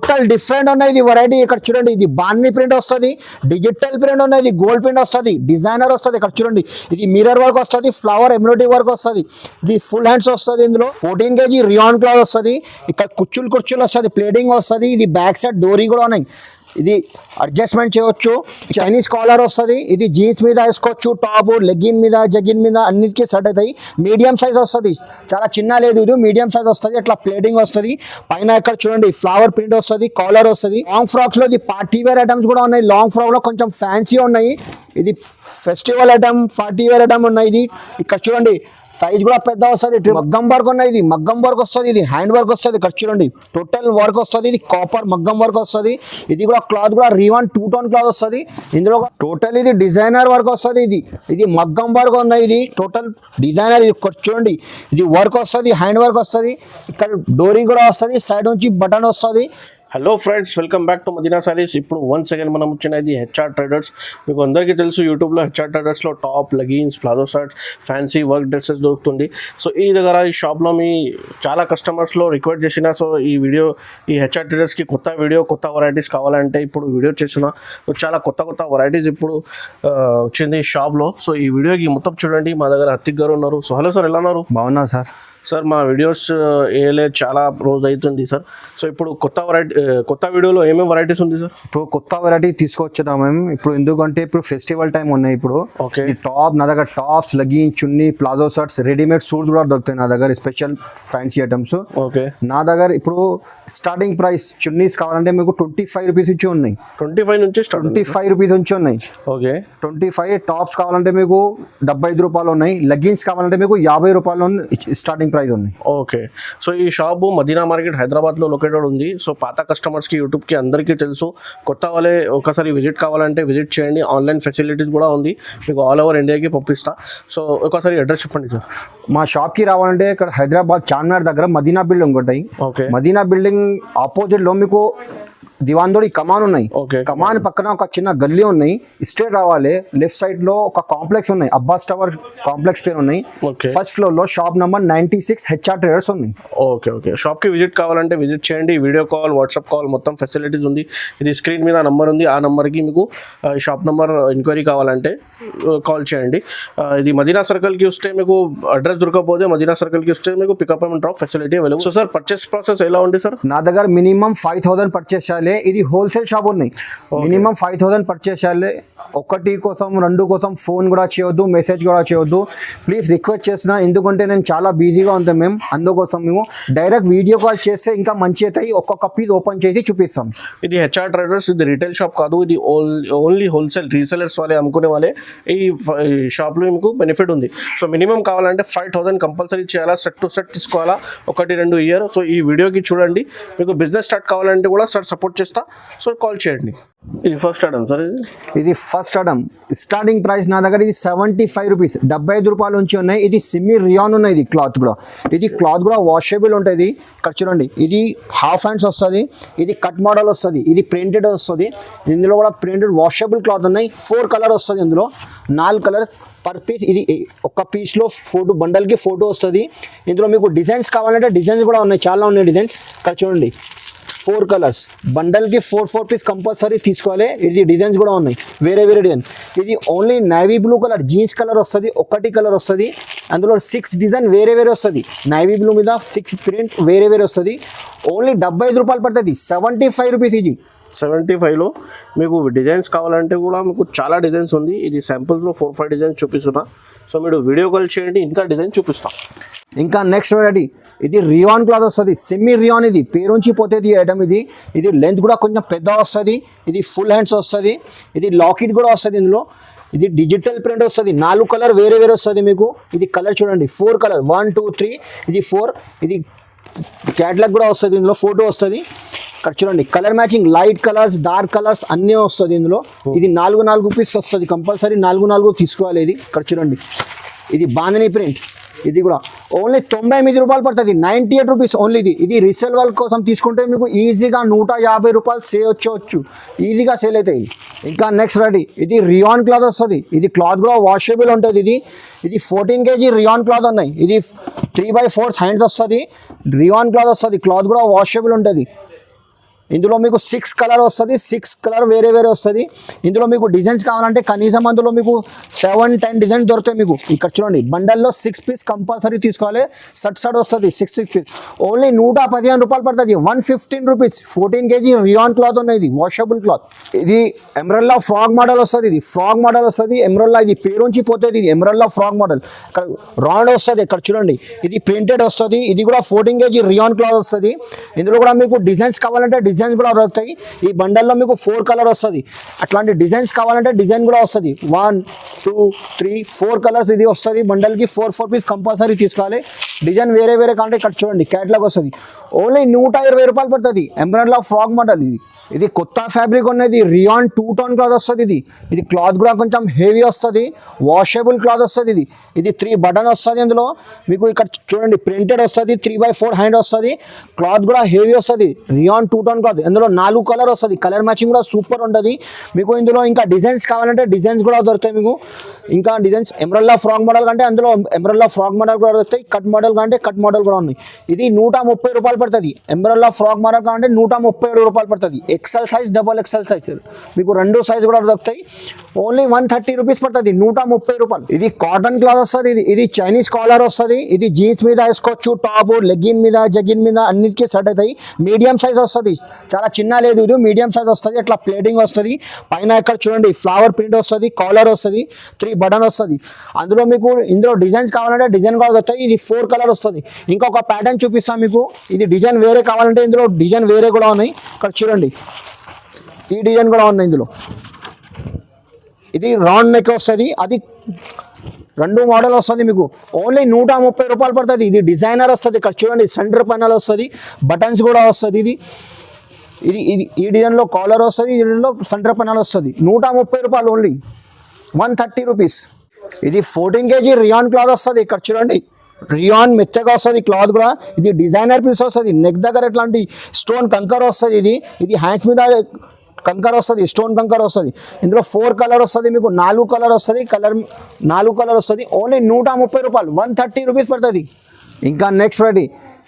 Total different ఉన్నాయి ఇది variety. ఇక్కడ చూడండి, ఇది బాందీ ప్రింట్ వస్తుంది, డిజిటల్ ప్రింట్ ఉన్నాయి, ఇది గోల్డ్ ప్రింట్ వస్తుంది, డిజైనర్ వస్తుంది. ఇక్కడ చూడండి, ఇది మిర్రర్ వర్క్ వస్తుంది, ఫ్లవర్ ఎంబ్రాయిడరీ వర్క్ వస్తుంది, ఇది ఫుల్ హ్యాండ్స్ వస్తుంది. ఇందులో 14 kg రియాన్ క్లాత్ వస్తుంది. ఇక్కడ కుర్చీలు వస్తుంది, ప్లేటింగ్ వస్తుంది. ఇది బ్యాక్ సైడ్ డోరీ కూడా ఉన్నాయి, ఇది అడ్జస్ట్మెంట్ చేయవచ్చు. చైనీస్ కాలర్ వస్తుంది, ఇది జీన్స్ మీద వేసుకోవచ్చు, టాప్ లెగ్గిన్ మీద జగిన్ మీద అన్నిటికీ సెట్ అవుతాయి. మీడియం సైజ్ వస్తుంది, చాలా చిన్న లేదు, ఇది మీడియం సైజ్ వస్తుంది. అట్లా ప్లేటింగ్ వస్తుంది. పైన ఇక్కడ చూడండి ఫ్లవర్ ప్రింట్ వస్తుంది, కాలర్ వస్తుంది. లాంగ్ ఫ్రాక్స్ లో ఇది పార్టీ వేర్ ఐటమ్స్ కూడా ఉన్నాయి. లాంగ్ ఫ్రాక్ లో కొంచెం ఫ్యాన్సీ ఉన్నాయి, ఇది festival item, party wear item ఉన్నాయి. ఇది ఇక్కడ చూడండి సైజ్ కూడా పెద్ద వస్తుంది. మగ్గం వర్క్ ఉన్నాయి, ఇది మగ్గం వర్క్ వస్తుంది, ఇది హ్యాండ్ వర్క్ వస్తుంది. ఇక్కడ చూడండి టోటల్ వర్క్ వస్తుంది, ఇది కాపర్ మగ్గం వర్క్ వస్తుంది. ఇది కూడా క్లాత్ కూడా రీవాన్ 2 టోన్ క్లాత్ వస్తుంది. ఇందులో టోటల్ ఇది డిజైనర్ వర్క్ వస్తుంది. ఇది మగ్గం వర్క్ ఉన్నాయి, ఇది టోటల్ డిజైనర్. ఇది చూడండి, ఇది వర్క్ వస్తుంది, హ్యాండ్ వర్క్ వస్తుంది. ఇక్కడ డోరీ కూడా వస్తుంది, సైడ్ నుంచి బటన్ వస్తుంది. Hello friends, welcome back to Madina Sarees. ఇప్పుడు వన్స్ అగైన్ మనం వచ్చినది హెచ్ఆర్ ట్రేడర్స్. మీకు అందరికీ తెలుసు, యూట్యూబ్లో హెచ్ఆర్ ట్రేడర్స్లో top, leggings, palazzo shirts, fancy work dresses దొరుకుతుంది. సో ఈ షాప్లో మీ చాలా కస్టమర్స్లో రిక్వెస్ట్ చేసిన, సో ఈ హెచ్ఆర్ ట్రేడర్స్కి కొత్త వెరైటీస్ కావాలంటే ఇప్పుడు వీడియో చేసిన. చాలా కొత్త వెరైటీస్ ఇప్పుడు వచ్చింది ఈ షాప్లో. సో ఈ వీడియోకి మొత్తం చూడండి. మా దగ్గర హత్తిక్ గారు ఉన్నారు. సో హలో సార్, ఎలా ఉన్నారు? బాగున్నా సార్. సార్ మా వీడియోస్ చాలా రోజు అవుతుంది సార్. సో ఇప్పుడు కొత్త వీడియోలో ఏమేమి వెరైటీస్ ఉంది సార్? ఇప్పుడు కొత్త వెరైటీ తీసుకొచ్చాం మేము ఇప్పుడు, ఎందుకంటే ఇప్పుడు ఫెస్టివల్ టైం ఉన్నాయి. ఇప్పుడు ఓకే, టాప్ నా దగ్గర టాప్స్, లెగిన్, చున్నీ, ప్లాజో షర్ట్స్, రెడీమేడ్ సూట్స్ కూడా దొరుకుతాయి నా దగ్గర, స్పెషల్ ఫ్యాన్సీ ఐటమ్స్. ఓకే, నా దగ్గర ఇప్పుడు స్టార్టింగ్ ప్రైస్ చున్నీస్ కావాలంటే మీకు 25 రూపీస్ నుంచి ఉన్నాయి. 25 నుంచి 25 రూపీస్ నుంచి ఉన్నాయి. ఓకే, 25. టాప్స్ కావాలంటే మీకు 75 రూపాయలు ఉన్నాయి. లెగిన్స్ కావాలంటే మీకు 50 రూపాయలు స్టార్టింగ్ ప్రైస్ ఉన్నాయి. ఓకే, సో ఈ షాపు మదీనా మార్కెట్ హైదరాబాద్లో లొకేటెడ్ ఉంది. సో పాత కస్టమర్స్కి, యూట్యూబ్కి అందరికీ తెలుసు. కొత్త వాళ్ళే ఒకసారి విజిట్ కావాలంటే విజిట్ చేయండి. ఆన్లైన్ ఫెసిలిటీస్ కూడా ఉంది, మీకు ఆల్ ఓవర్ ఇండియాకి పంపిస్తా. సో ఒకసారి అడ్రస్ చెప్పండి సార్. మా షాప్కి రావాలంటే ఇక్కడ హైదరాబాద్ చార్మినార్ దగ్గర మదీనా బిల్డింగ్ ఉంటాయి. ఓకే, మదీనా బిల్డింగ్ ఆపోజిట్లో మీకు దివాందోడి కమాన్ ఉన్నాయి. కమాన్ పక్కన ఒక చిన్న గల్లీ ఉన్నాయి. స్ట్రేట్ రావాలి, లెఫ్ట్ సైడ్ లో ఒక కాంప్లెక్స్ ఉన్నాయి, అబ్బాస్ టవర్ కాంప్లెక్స్ పేరు ఉన్నాయి. ఫస్ట్ ఫ్లోర్ లో షాప్ నంబర్ 96 హెచ్ఆర్ ట్రేడర్స్ ఉంది. ఓకే ఓకే, షాప్ కి విజిట్ కావాలంటే విజిట్ చేయండి. వీడియో కాల్, వాట్సాప్ కాల్ మొత్తం ఫెసిలిటీస్ ఉంది. ఇది స్క్రీన్ మీద నంబర్ ఉంది, ఆ నంబర్కి మీకు షాప్ నంబర్ ఎంక్వైరీ కావాలంటే కాల్ చేయండి. ఇది మదీనా సర్కిల్కి వస్తే మీకు అడ్రస్ దొరకకపోతే మదీనా సర్కిల్కి వస్తే మీకు pickup and drop facility available. So sir purchase process ఎలా ఉంది సార్? నా దగ్గర మినిమం 5000 పర్చేస్ చేయాలి. ఇది హోల్సేల్ షాప్ ఉన్నాయి. మినిమం 5000 పర్చేస్ చేయాలి. ఒకటి కోసం, రెండు కోసం ఫోన్ కూడా చేయొద్దు, మెసేజ్ కూడా చేయొద్దు. ప్లీజ్ రిక్వెస్ట్ చేసిన, ఎందుకంటే నేను చాలా బిజీగా ఉంటాం మేము. అందుకోసం మేము డైరెక్ట్ వీడియో కాల్ చేస్తే ఇంకా మంచి అవుతాయి. ఒక్కొక్క పీస్ ఓపెన్ చేసి చూపిస్తాం. ఇది హెచ్ఆర్ ట్రేడర్స్, ఇది రీటైల్ షాప్ కాదు, ఇది ఓన్లీ హోల్సేల్ రీసెలర్స్ వాళ్ళే అమ్ముకునే వాళ్ళే ఈ షాప్లో మీకు బెనిఫిట్ ఉంది. సో మినిమం కావాలంటే 5000 కంపల్సరీ చేయాలా, సెట్ టు సెట్ తీసుకోవాలా, 1-2 ఇయర్. సో ఈ వీడియోకి చూడండి. మీకు బిజినెస్ స్టార్ట్ కావాలంటే కూడా సార్ సపోర్ట్ చేస్తా, సో కాల్ చేయండి. ఇది ఫస్ట్ ఐటమ్ సార్. ఇది ఫస్ట్ ఐటమ్. స్టార్టింగ్ ప్రైస్ నా దగ్గర ఇది 75 రూపీస్, 75 రూపాయల నుంచి ఉన్నాయి. ఇది సిమ్మి రియాన్ ఉన్నాయి. ఇది క్లాత్ కూడా వాషబుల్ ఉంటుంది. ఇక్కడ చూడండి, ఇది హాఫ్ హ్యాండ్స్ వస్తుంది, ఇది కట్ మోడల్ వస్తుంది, ఇది ప్రింటెడ్ వస్తుంది. ఇందులో కూడా ప్రింటెడ్ వాషబుల్ క్లాత్ ఉన్నాయి. 4 కలర్ వస్తుంది, ఇందులో 4 కలర్ పర్ పీస్. ఇది ఒక పీస్లో ఫోటో, బండల్కి ఫోటో వస్తుంది. ఇందులో మీకు డిజైన్స్ కావాలంటే డిజైన్స్ కూడా ఉన్నాయి, చాలా ఉన్నాయి డిజైన్స్. ఇక్కడ చూడండి 4 కలర్స్, బండల్కి 4 పీస్ కంపల్సరీ తీసుకోవాలి. ఇది డిజైన్స్ కూడా ఉన్నాయి, వేరే డిజైన్. ఇది only navy blue colour, jeans colour వస్తుంది, ఒకటి కలర్ వస్తుంది. అందులో 6 డిజైన్ వేరే వస్తుంది. నేవీ బ్లూ మీద 6 ప్రింట్ వేరే వస్తుంది. ఓన్లీ 75 రూపాయలు పడుతుంది, 75 రూపీస్. ఇది 75లో మీకు డిజైన్స్ కావాలంటే కూడా మీకు చాలా డిజైన్స్ ఉంది. ఇది శాంపుల్స్లో 4-5 డిజైన్స్ చూపిస్తున్నా. సో మీరు వీడియో కాల్ చేయండి, ఇంకా డిజైన్ చూపిస్తాం. ఇంకా నెక్స్ట్ వెరైటీ, ఇది రియాన్ క్లాత్ వస్తుంది, సెమీ రియాన్. ఇది పేరుంచి పోతుంది ఐటమ్. ఇది లెంత్ కూడా కొంచెం పెద్ద వస్తుంది. ఇది ఫుల్ హ్యాండ్స్ వస్తుంది. ఇది లాకెట్ కూడా వస్తుంది ఇందులో. ఇది డిజిటల్ ప్రింట్ వస్తుంది, 4 కలర్ వేరే వస్తుంది మీకు. ఇది కలర్ చూడండి, 4 కలర్, 1 2 3, ఇది 4. ఇది క్యాట్లాగ్ కూడా వస్తుంది, ఇందులో ఫోటో వస్తుంది. ఇక్కడ చూడండి, colour matching, light colours, dark colours అన్నీ వస్తుంది ఇందులో. ఇది 4 పీస్ వస్తుంది, కంపల్సరీ 4 తీసుకోవాలి. ఇది ఇక్కడ చూడండి, ఇది బాందిని ప్రింట్. ఇది కూడా ఓన్లీ 98 రూపాయలు పడుతుంది, 98 రూపీస్ ఓన్లీ. ఇది రీసేల్ వాళ్ళ కోసం తీసుకుంటే మీకు ఈజీగా 150 రూపాయలు చేయొచ్చు, ఈజీగా సేల్ అవుతాయి. ఇంకా నెక్స్ట్ రెడీ, ఇది రియాన్ క్లాత్ వస్తుంది. ఇది క్లాత్ కూడా వాషబుల్ ఉంటుంది. ఇది 14 kg రియాన్ క్లాత్ ఉన్నాయి. ఇది 3/4 హ్యాండ్స్ వస్తుంది, రియాన్ క్లాత్ వస్తుంది. క్లాత్ కూడా వాషబుల్ ఉంటుంది. ఇందులో మీకు 6 కలర్ వస్తుంది, 6 కలర్ వేరే వేరే వస్తుంది. ఇందులో మీకు డిజైన్స్ కావాలంటే కనీసం అందులో మీకు 7-10 డిజైన్ దొరుకుతాయి మీకు. ఇక్కడ చూడండి బండల్లో 6 పీస్ కంపల్సరీ తీసుకోవాలి. సట్ వస్తుంది 6 పీస్. ఓన్లీ 115 రూపాయలు పడుతుంది. 115 రూపీస్. 14 kg రియాన్ క్లాత్ ఉన్నాయి, ఇది వాషబుల్ క్లాత్. ఇది ఎమరల్లా ఫ్రాగ్ మోడల్ వస్తుంది. ఇది ఫ్రాగ్ మోడల్ వస్తుంది ఎమరల్లా. ఇది పేరుంచి పోతుంది. ఇది ఎమరల్లా ఫ్రాగ్ మోడల్. ఇక్కడ రౌండ్ వస్తుంది. ఇక్కడ చూడండి ఇది ప్రింటెడ్ వస్తుంది. ఇది కూడా 14 kg రియాన్ క్లాత్ వస్తుంది. ఇందులో కూడా మీకు డిజైన్స్ కావాలంటే డిజైన్స్ కూడా దొరుకుతాయి. ఈ బండల్లో మీకు 4 కలర్ వస్తుంది. అట్లాంటి డిజైన్స్ కావాలంటే డిజైన్ కూడా వస్తుంది. 1 2 3 4 కలర్స్ ఇది వస్తుంది. బండల్కి 4 పీస్ కంపల్సరీ తీసుకోవాలి. డిజైన్ వేరే వేరే కావాలంటే ఇక్కడ చూడండి క్యాట్లాగ్ వస్తుంది. ఓన్లీ 120 రూపాయలు పడుతుంది. ఎంబ్రాయిడరీ ఫ్రాక్ మోడల్ ఇది. ఇది కొత్త ఫ్యాబ్రిక్ ఉన్నది. రియాన్ 2 టోన్ క్లాత్ వస్తుంది. ఇది క్లాత్ కూడా కొంచెం హెవీ వస్తుంది. వాషబుల్ క్లాత్ వస్తుంది. ఇది 3 బటన్ వస్తుంది. అందులో మీకు ఇక్కడ చూడండి ప్రింటెడ్ వస్తుంది. 3/4 హ్యాండ్ వస్తుంది. క్లాత్ కూడా హెవీ వస్తుంది. Rayon 2 tone cloth. ఇందులో 4 కలర్ వస్తుంది. కలర్ మ్యాచింగ్ కూడా సూపర్ ఉంటుంది మీకు. ఇందులో ఇంకా డిజైన్స్ కావాలంటే డిజైన్స్ కూడా దొరుకుతాయి మీకు. ఇంకా డిజైన్స్ ఎంబ్రాయిడరీ ఫ్రాక్ మోడల్ కంటే అందులో ఎంబ్రాయిడరీ ఫ్రాక్ మోడల్ కూడా దొరుకుతాయి. కట్ మోడల్ కంటే కట్ మోడల్ కూడా ఉన్నాయి. ఇది 130 రూపాయలు పడుతుంది. ఎంబ్రాయిడరీ ఫ్రాక్ మోడల్ కంటే 137 రూపాయలు పడుతుంది. XL size, double XL size మీకు 2 సైజ్ కూడా దొరుకుతాయి. ఓన్లీ 130 రూపీస్ పడుతుంది. 130 రూపాయలు. ఇది కాటన్ క్లాత్ వస్తుంది. ఇది చైనీస్ కాలర్ వస్తుంది. ఇది జీన్స్ మీద వేసుకోవచ్చు, టాప్ లెగ్గిన్ మీద జగిన్ మీద అన్నిటికీ సెట్ అవుతాయి. మీడియం సైజ్ వస్తుంది. చాలా చిన్న లేదు, ఇది మీడియం సైజ్ వస్తుంది. అట్లా ప్లేటింగ్ వస్తుంది. పైన ఇక్కడ చూడండి ఫ్లవర్ ప్రింట్ వస్తుంది, కాలర్ వస్తుంది, 3 బటన్ వస్తుంది. అందులో మీకు ఇందులో డిజైన్స్ కావాలంటే డిజైన్ కూడా దొరుకుతాయి. ఇది 4 కలర్ వస్తుంది. ఇంకొక ప్యాటర్న్ చూపిస్తాను మీకు. ఇది డిజైన్ వేరే కావాలంటే ఇందులో డిజైన్ వేరే కూడా ఉన్నాయి. ఇక్కడ చూడండి ఈ డిజైన్ కూడా ఉంది ఇందులో. ఇది రౌండ్ నెక్ వస్తుంది. అది 2 మోడల్ వస్తుంది మీకు. ఓన్లీ 130 రూపాయలు పడుతుంది. ఇది డిజైనర్ వస్తుంది. ఇక్కడ చూడండి సెంటర్ ప్యానల్ వస్తుంది, బటన్స్ కూడా వస్తుంది. ఇది ఇది ఇది ఈ డిజైన్లో కాలర్ వస్తుంది. ఈ డిజైన్లో సెంటర్ ప్యానల్ వస్తుంది. 130 రూపాయలు ఓన్లీ. 130 రూపీస్. ఇది 14 kg రియాన్ క్లాత్ వస్తుంది. ఇక్కడ చూడండి రియాన్ మెత్తగా వస్తుంది క్లాత్ కూడా. ఇది డిజైనర్ పీస్ వస్తుంది. నెక్ దగ్గర ఎట్లాంటి స్టోన్ కంకర్ వస్తుంది. ఇది హ్యాండ్స్ మీద కంకర్ వస్తుంది, స్టోన్ కంకర్ వస్తుంది. ఇందులో 4 కలర్ వస్తుంది మీకు. 4 కలర్ వస్తుంది. 4 కలర్ వస్తుంది. ఓన్లీ 130 రూపాయలు. 130 రూపీస్ పడుతుంది. ఇంకా నెక్స్ట్ రెడీ.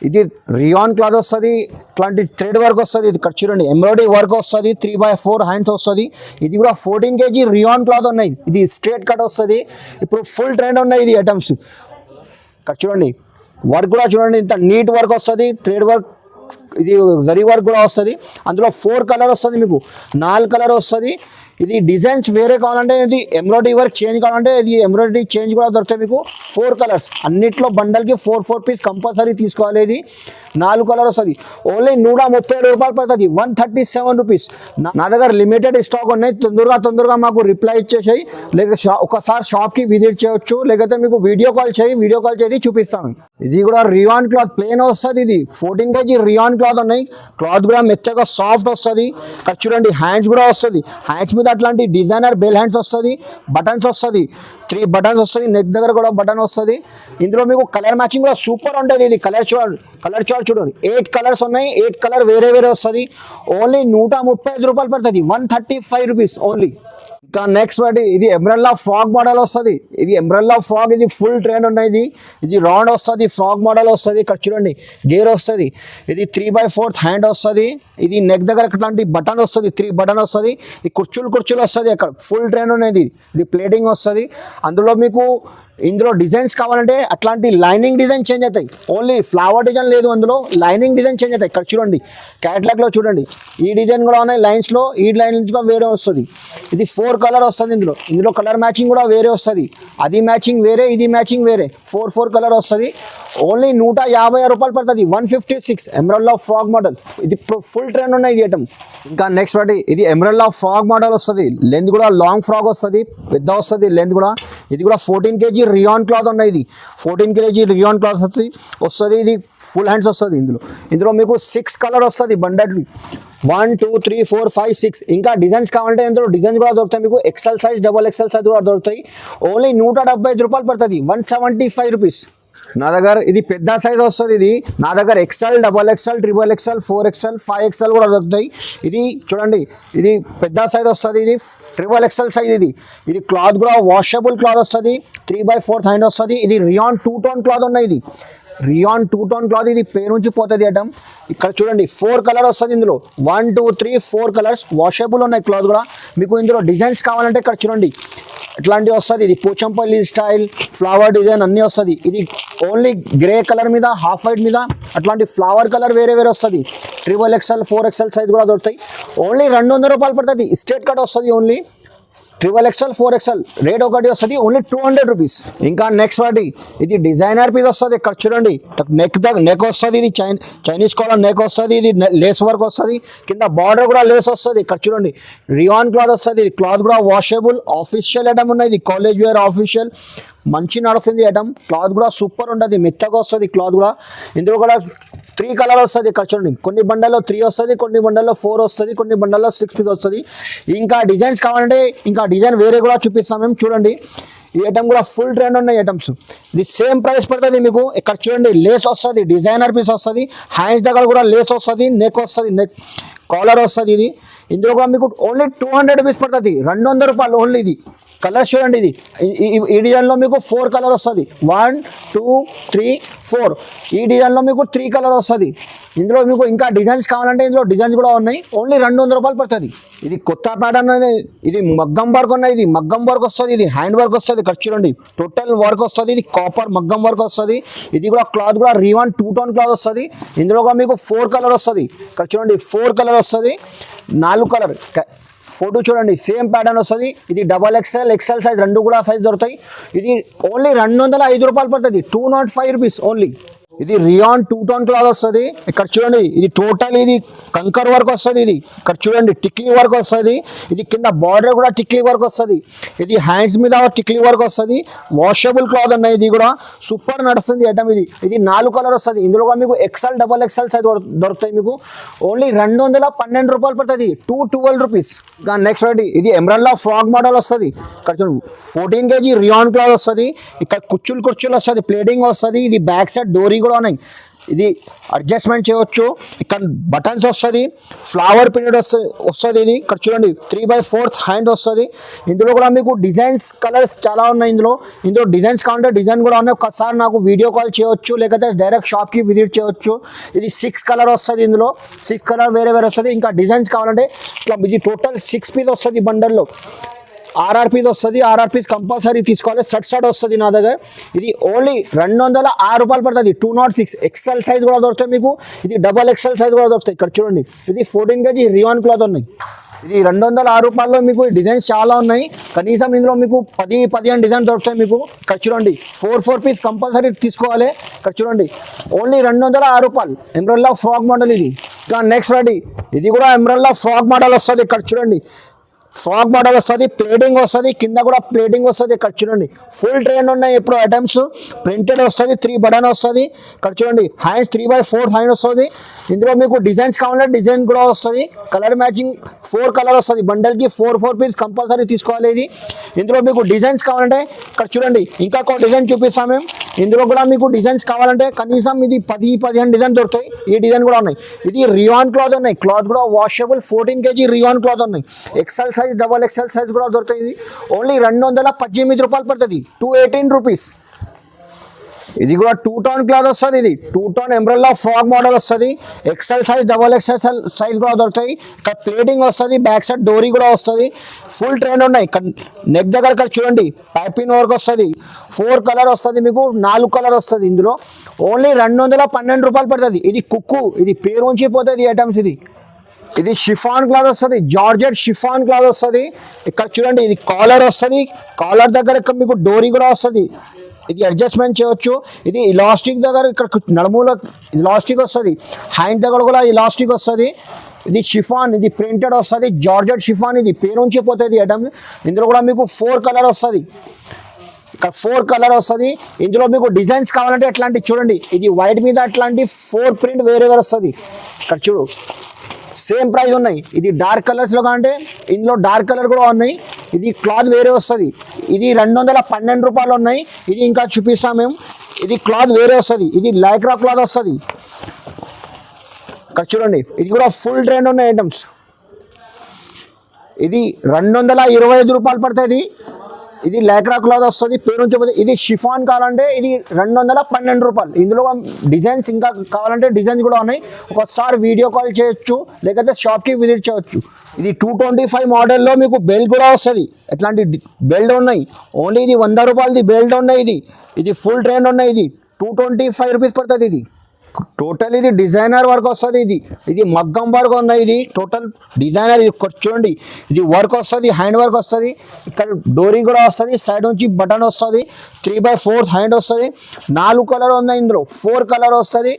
ఇది రియాన్ క్లాత్ వస్తుంది. ఇట్లాంటి థ్రెడ్ వర్క్ వస్తుంది. ఇది ఇక్కడ చూడండి ఎంబ్రాయిడరీ వర్క్ వస్తుంది. 3/4 హ్యాండ్స్ వస్తుంది. ఇది కూడా 14 kg రియాన్ క్లాత్ ఉన్నాయి. ఇది స్ట్రేట్ కట్ వస్తుంది. ఇప్పుడు ఫుల్ ట్రెండ్ ఉన్నాయి ఇది ఐటమ్స్. ఇక్కడ చూడండి వర్క్ కూడా చూడండి ఇంత నీట్ వర్క్ వస్తుంది. థ్రెడ్ వర్క్, ఇది జరీ వర్క్ కూడా వస్తుంది. అందులో 4 కలర్ వస్తుంది మీకు. 4 కలర్ వస్తుంది. ఇది డిజైన్స్ వేరే కావాలంటే ఇది ఎంబ్రాయిడరీ వర్క్ చేంజ్ కావాలంటే ఇది ఎంబ్రాయిడరీ చేంజ్ కూడా దొరుకుతాయి మీకు. 4 కలర్స్ అన్నిట్లో బండల్కి 4 పీస్ కంపల్సరీ తీసుకోవాలి. ఇది 4 కలర్ వస్తుంది. ఓన్లీ 137 రూపాయలు పడుతుంది. 137 రూపీస్. నా దగ్గర లిమిటెడ్ స్టాక్ ఉన్నాయి. తొందరగా మాకు రిప్లై ఇచ్చేసాయి. లేక ఒకసారి షాప్కి విజిట్ చేయొచ్చు, లేకపోతే మీకు వీడియో కాల్ చేసి చూపిస్తాను. ఇది కూడా రియాన్ క్లాత్ ప్లేన్ వస్తుంది. ఇది 14 kg రియాన్ క్లాత్ ఉన్నాయి. క్లాత్ కూడా మెత్తగా సాఫ్ట్ వస్తుంది. ఇక్కడ చూడండి హ్యాండ్స్ కూడా వస్తుంది. హ్యాండ్స్ మీద అట్లాంటి డిజైనర్ బెల్ హ్యాండ్స్ వస్తుంది. బటన్స్ వస్తుంది. 3 బటన్స్ వస్తుంది. నెక్ దగ్గర కూడా బటన్ వస్తుంది. ఇందులో మీకు కలర్ మ్యాచింగ్ కూడా సూపర్ ఉంటుంది. ఇది కలర్ చార్ట్ చూడండి 8 కలర్స్ ఉన్నాయి. 8 కలర్ వేరే వస్తుంది. ఓన్లీ 135 రూపాయలు పడుతుంది. 135 రూపీస్ ఓన్లీ. ఇంకా నెక్స్ట్ వాటి ఇది ఎంబ్రెల్లా ఫ్రాక్ మోడల్ వస్తుంది. ఇది ఎంబ్రెల్లా ఫ్రాక్, ఇది ఫుల్ ట్రెండ్ ఉన్నాయి. ఇది రౌండ్ వస్తుంది, ఫ్రాక్ మోడల్ వస్తుంది. ఇక్కడ చూడండి గేర్ వస్తుంది. ఇది 3/4 హ్యాండ్ వస్తుంది. ఇది నెక్ దగ్గర ఇట్లాంటి బటన్ వస్తుంది. 3 బటన్ వస్తుంది. ఈ కుర్చీలు వస్తుంది. అక్కడ ఫుల్ ట్రెండ్ ఉన్నది. ఇది ప్లేటింగ్ వస్తుంది. అందులో మీకు ఇందులో డిజైన్స్ కావాలంటే అట్లాంటి లైనింగ్ డిజైన్ చేంజ్ అవుతాయి. ఓన్లీ ఫ్లవర్ డిజైన్ లేదు, అందులో లైనింగ్ డిజైన్ చేంజ్ అవుతాయి. ఇక్కడ చూడండి క్యాటలాగ్లో చూడండి ఈ డిజైన్ కూడా ఉన్నాయి. లైన్స్లో ఈ లైన్ కూడా వేరే వస్తుంది. ఇది 4 కలర్ వస్తుంది. ఇందులో కలర్ మ్యాచింగ్ కూడా వేరే వస్తుంది. అది మ్యాచింగ్ వేరే, ఇది మ్యాచింగ్ వేరే. 4 కలర్ వస్తుంది. ఓన్లీ 150 రూపాయలు పడుతుంది. 156 ఎంబ్రెల్లా ఫ్రాక్ మోడల్. ఇది ఫుల్ ట్రెండ్ ఉన్నాయి ఇది ఐటమ్. ఇంకా నెక్స్ట్ వాటి ఇది ఎంబ్రెల్లా ఫ్రాక్ మోడల్ వస్తుంది. లెంత్ కూడా లాంగ్ ఫ్రాక్ వస్తుంది, పెద్ద వస్తుంది లెంత్ కూడా. ఇది కూడా 14 kg రియాన్ క్లాత్ ఉన్నాయి. ఇది 14 kg రియాన్ క్లాత్ వస్తుంది. ఇది ఫుల్ హ్యాండ్స్ వస్తుంది. ఇందులో మీకు 6 కలర్ వస్తుంది బండెడ్లు. 1 2 3 4 5 6. ఇంకా డిజైన్స్ కావాలంటే ఇందులో డిజైన్స్ కూడా దొరుకుతాయి మీకు. XL size, double XL size కూడా దొరుకుతాయి. ఓన్లీ 175 రూపాయలు పడుతుంది. 175 రూపీస్. నా దగ్గర ఇది పెద్ద సైజ్ వస్తుంది. ఇది నా దగ్గర XL, double XL, triple XL, 4XL, 5XL కూడా దొరుకుతాయి. ఇది చూడండి ఇది పెద్ద సైజ్ వస్తుంది. ఇది ట్రిపుల్ ఎక్సెల్ సైజ్. ఇది క్లాత్ కూడా వాషబుల్ క్లాత్ వస్తుంది. 3/4 హ్యాండ్ వస్తుంది. ఇది రియాన్ 2 టోన్ క్లాత్ ఉన్నాయి. రియాన్ 2 టోన్ క్లాత్, ఇది పేరు నుంచి పోతుంది ఐటమ్. ఇక్కడ చూడండి 4 కలర్ వస్తుంది ఇందులో, 1 2 3 4 కలర్స్. వాషబుల్ ఉన్నాయి క్లాత్ కూడా. మీకు ఇందులో డిజైన్స్ కావాలంటే ఇక్కడ చూడండి ఇట్లాంటివి వస్తుంది. ఇది పోచంపల్లి స్టైల్, ఫ్లవర్ డిజైన్ అన్నీ వస్తుంది. ఇది ఓన్లీ గ్రే కలర్ మీద, హాఫ్ వైట్ మీద అట్లాంటి ఫ్లవర్ కలర్ వేరే వేరే వస్తుంది. 3XL 4XL సైజ్ కూడా దొరుకుతాయి. ఓన్లీ 200 రూపాయలు పడుతుంది. స్ట్రేట్ కట్ వస్తుంది ఓన్లీ. 3XL 4XL రేట్ ఒకటి వస్తుంది ఓన్లీ 200 రూపీస్. ఇంకా నెక్స్ట్ వాటి ఇది డిజైనర్ పీస్ వస్తుంది. ఇక్కడ చూడండి నెక్ వస్తుంది. ఇది చైనీస్ కాలర్ నెక్ వస్తుంది. ఇది లేస్ వర్క్ వస్తుంది. కింద బార్డర్ కూడా లేస్ వస్తుంది. ఇక్కడ చూడండి రియాన్ క్లాత్ వస్తుంది. ఇది క్లాత్ కూడా వాషబుల్, ఆఫీషియల్ ఐటమ్ ఉన్నాయి. ఇది కాలేజ్ వేర్ ఆఫీషియల్ మంచి నడుస్తుంది ఐటమ్. క్లాత్ కూడా సూపర్ ఉంటుంది, మెత్తగా వస్తుంది క్లాత్ కూడా. ఇందులో కూడా 3 కలర్ వస్తుంది. ఇక్కడ చూడండి కొన్ని బండల్లో 3 వస్తుంది, కొన్ని బండల్లో 4 వస్తుంది, కొన్ని బండల్లో 6 పీస్ వస్తుంది. ఇంకా డిజైన్స్ కావాలంటే ఇంకా డిజైన్ వేరే కూడా చూపిస్తాం మేము. చూడండి ఈ ఐటమ్ కూడా ఫుల్ ట్రెండ్ ఉన్నాయి ఐటమ్స్. ఇది సేమ్ ప్రైస్ పడుతుంది మీకు. ఇక్కడ చూడండి లేస్ వస్తుంది, డిజైనర్ పీస్ వస్తుంది. హ్యాండ్స్ దగ్గర కూడా లేస్ వస్తుంది, నెక్ వస్తుంది, నెక్ కాలర్ వస్తుంది. ఇది ఇందులో కూడా మీకు ఓన్లీ 200 రూపీస్ పడుతుంది, 200 రూపాయలు ఓన్లీ. ఇది కలర్ చూడండి, ఇది ఈ డిజైన్లో మీకు 4 కలర్ వస్తుంది. 1 2 3 4. ఈ డిజైన్లో మీకు 3 కలర్ వస్తుంది. ఇందులో మీకు ఇంకా డిజైన్స్ కావాలంటే ఇందులో డిజైన్స్ కూడా ఉన్నాయి. ఓన్లీ 200 రూపాయలు పడుతుంది. ఇది కొత్త ప్యాటర్న్, ఇది మగ్గం వర్క్ ఉన్నాయి. ఇది మగ్గం వర్క్ వస్తుంది, ఇది హ్యాండ్ వర్క్ వస్తుంది. ఇక్కడ చూడండి టోటల్ వర్క్ వస్తుంది. ఇది కాపర్ మగ్గం వర్క్ వస్తుంది. ఇది కూడా క్లాత్ కూడా రియాన్ 2 టోన్ క్లాత్ వస్తుంది. ఇందులో కూడా మీకు 4 కలర్ వస్తుంది. ఇక్కడ చూడండి 4 కలర్ వస్తుంది, 4 కలర్. ఫోటో చూడండి సేమ్ ప్యాటర్న్ వస్తుంది. ఇది XXL XL సైజ్ రెండు కూడా సైజ్ దొరుకుతాయి. ఇది ఓన్లీ 205 రూపాయలు పడుతుంది, 205 రూపీస్ ఓన్లీ. ఇది రియాన్ 2 టోన్ క్లాత్ వస్తుంది. ఇక్కడ చూడండి ఇది టోటల్ ఇది కంకర్ వర్క్ వస్తుంది. ఇది ఇక్కడ చూడండి టిక్లీ వర్క్ వస్తుంది. ఇది కింద బార్డర్ కూడా టిక్లీ వర్క్ వస్తుంది. ఇది హ్యాండ్స్ మీద టిక్లీ వర్క్ వస్తుంది. వాషబుల్ క్లాత్ ఉన్నాయి. ఇది కూడా సూపర్ నడుస్తుంది ఐటమ్. ఇది 4 కలర్ వస్తుంది. ఇందులో కూడా మీకు XL XXL సైజ్ దొరుకుతాయి. మీకు ఓన్లీ 212 రూపాయలు పడుతుంది, 212 రూపీస్. ఇంకా నెక్స్ట్ రెడీ ఇది ఎమరాల్డ్ ఫ్రాక్ మోడల్ వస్తుంది. ఇక్కడ చూడండి 14 kg రియాన్ క్లాత్ వస్తుంది. ఇక్కడ కుర్చీలు వస్తుంది, ప్లేటింగ్ వస్తుంది. ఇది బ్యాక్ సైడ్ డోరీ కూడా ఉన్నాయి. ఇది అడ్జస్ట్మెంట్ చేయవచ్చు. ఇక్కడ బటన్స్ వస్తుంది, ఫ్లవర్ ప్రింటెడ్ వస్తుంది. ఇది ఇక్కడ చూడండి 3/4 హ్యాండ్ వస్తుంది. ఇందులో కూడా మీకు డిజైన్స్ కలర్స్ చాలా ఉన్నాయి. ఇందులో డిజైన్స్ కావాలంటే డిజైన్ కూడా ఉన్నాయి. ఒకసారి నాకు వీడియో కాల్ చేయవచ్చు, లేకపోతే డైరెక్ట్ షాప్కి విజిట్ చేయవచ్చు. ఇది 6 కలర్ వస్తుంది. ఇందులో 6 కలర్ వేరే వేరే వస్తుంది. ఇంకా డిజైన్స్ కావాలంటే ఇట్లా ఇది టోటల్ 6 పీస్ వస్తుంది బండల్లో. RRPs వస్తుంది. RRPs కంపల్సరీ తీసుకోవాలి. షర్ట్ వస్తుంది నా దగ్గర. ఇది ఓన్లీ 206 రూపాయలు పడుతుంది, 206. XL సైజ్ కూడా దొరుకుతాయి మీకు. ఇది XXL సైజ్ కూడా దొరుకుతాయి. ఇక్కడ చూడండి ఇది 14 kg రియాన్ క్లాత్ ఉన్నాయి. ఇది 206 రూపాయల్లో మీకు డిజైన్స్ చాలా ఉన్నాయి. కనీసం ఇందులో మీకు 10-15 డిజైన్ దొరుకుతాయి మీకు. ఇక్కడ చూడండి 4 పీస్ కంపల్సరీ తీసుకోవాలి. ఇక్కడ చూడండి ఓన్లీ 206 రూపాయలు. ఎమరాల్డ్ ఫ్రాక్ మోడల్ ఇది. ఇంకా నెక్స్ట్ రెడీ ఇది కూడా ఎమరాల్డ్ ఫ్రాక్ మోడల్ వస్తుంది. ఇక్కడ చూడండి ఫ్రాక్ మోడల్ వస్తుంది, ప్లేటింగ్ వస్తుంది, కింద కూడా ప్లేటింగ్ వస్తుంది. ఇక్కడ చూడండి ఫుల్ ట్రెండ్ ఉన్నాయి ఇప్పుడు ఐటమ్స్. ప్రింటెడ్ వస్తుంది, 3 బటన్ వస్తుంది. ఇక్కడ చూడండి హ్యాండ్స్ 3/4 హ్యాండ్ వస్తుంది. ఇందులో మీకు డిజైన్స్ కావాలంటే డిజైన్ కూడా వస్తుంది. కలర్ మ్యాచింగ్ 4 కలర్ వస్తుంది. బండల్కి 4 పీస్ కంపల్సరీ తీసుకోవాలి. ఇది ఇందులో మీకు డిజైన్స్ కావాలంటే ఇక్కడ చూడండి ఇంకా ఒక డిజైన్ చూపిస్తాం మేము. ఇందులో కూడా మీకు డిజైన్స్ కావాలంటే కనీసం ఇది 10-15 డిజైన్ దొరుకుతాయి. ఈ డిజైన్ కూడా ఉన్నాయి. ఇది రియాన్ క్లాత్ ఉన్నాయి. క్లాత్ కూడా వాషబుల్ 14 kg రియాన్ క్లాత్ ఉన్నాయి. XL సైజ్ XXL సైజ్ కూడా దొరుకుతాయి. ఇది ఓన్లీ 218 రూపాయలు పడుతుంది, 218 రూపీస్. ఇది కూడా 2 టోన్ క్లాత్ వస్తుంది. ఇది 2 టోన్ ఎమరాల్డ్ ఫ్రాక్ మోడల్ వస్తుంది. XL సైజ్ XXL సైజ్ కూడా దొరుకుతాయి. ఇక్కడ ప్లేటింగ్ వస్తుంది, బ్యాక్ సైడ్ డోరీ కూడా వస్తుంది. ఫుల్ ట్రెండ్ ఉన్నాయి. ఇక్కడ నెక్ దగ్గర ఇక్కడ చూడండి పైపింగ్ వర్క్ వస్తుంది. 4 కలర్ వస్తుంది మీకు, 4 కలర్ వస్తుంది. ఇందులో ఓన్లీ 212 రూపాయలు పడుతుంది. ఇది కుక్కు, ఇది పేరు ఉంచి పోతుంది ఐటమ్స్. ఇది షిఫాన్ క్లాత్ వస్తుంది, జార్జెట్ షిఫాన్ క్లాత్ వస్తుంది. ఇక్కడ చూడండి ఇది కాలర్ వస్తుంది. కాలర్ దగ్గర ఇక్కడ మీకు డోరీ కూడా వస్తుంది. ఇది అడ్జస్ట్మెంట్ చేయవచ్చు. ఇది ఇలాస్టిక్ దగ్గర ఇక్కడ నడుముల ఇలాస్టిక్ వస్తుంది. హ్యాండ్ దగ్గర కూడా ఇలాస్టిక్ వస్తుంది. ఇది షిఫాన్, ఇది ప్రింటెడ్ వస్తుంది, జార్జెట్ షిఫాన్. ఇది పేరు ఉంచి పోతుంది ఐటమ్. ఇందులో కూడా మీకు 4 కలర్ వస్తుంది. ఇక్కడ 4 కలర్ వస్తుంది. ఇందులో మీకు డిజైన్స్ కావాలంటే ఎట్లాంటి చూడండి ఇది వైట్ మీద అట్లాంటి 4 ప్రింట్ వేరే వేరే వస్తుంది. ఇక్కడ చూడు సేమ్ ప్రైస్ ఉన్నాయి. ఇది డార్క్ కలర్స్లో కావాలంటే ఇందులో డార్క్ కలర్ కూడా ఉన్నాయి. ఇది క్లాత్ వేరే వస్తుంది. ఇది 212 రూపాయలు ఉన్నాయి. ఇది ఇంకా చూపిస్తాం మేము. ఇది క్లాత్ వేరే వస్తుంది. ఇది లైక్రా క్లాత్ వస్తుంది. ఇక్కడ చూడండి ఇది కూడా ఫుల్ ట్రెండ్ ఉన్నాయి ఐటమ్స్. ఇది 225 రూపాయలు పడుతుంది. ఇది లేక్రా క్లాత్ వస్తుంది పేరు నుంచి పోతే. ఇది షిఫాన్ కావాలంటే ఇది 212 రూపాయలు. ఇందులో డిజైన్స్ ఇంకా కావాలంటే డిజైన్స్ కూడా ఉన్నాయి. ఒకసారి వీడియో కాల్ చేయొచ్చు, లేకపోతే షాప్కి విజిట్ చేయొచ్చు. ఇది 225 మోడల్లో మీకు బెల్ట్ కూడా వస్తుంది. ఎట్లాంటి బెల్ట్ ఉన్నాయి, ఓన్లీ ఇది 100 రూపాయలది బెల్ట్ ఉన్నాయి. ఇది ఫుల్ ట్రెండ్ ఉన్నాయి. ఇది 225 రూపీస్ పడుతుంది. ఇది టోటల్ ఇది డిజైనర్ వర్క్ వస్తుంది. ఇది మగ్గం వర్క్ ఉన్నాయి. ఇది టోటల్ డిజైనర్. ఇది చూడండి, ఇది వర్క్ వస్తుంది, హ్యాండ్ వర్క్ వస్తుంది. ఇక్కడ డోరీ కూడా వస్తుంది, సైడ్ నుంచి బటన్ వస్తుంది, 3/4 హ్యాండ్ వస్తుంది. 4 కలర్ ఉన్నాయి, ఇందులో 4 కలర్ వస్తుంది.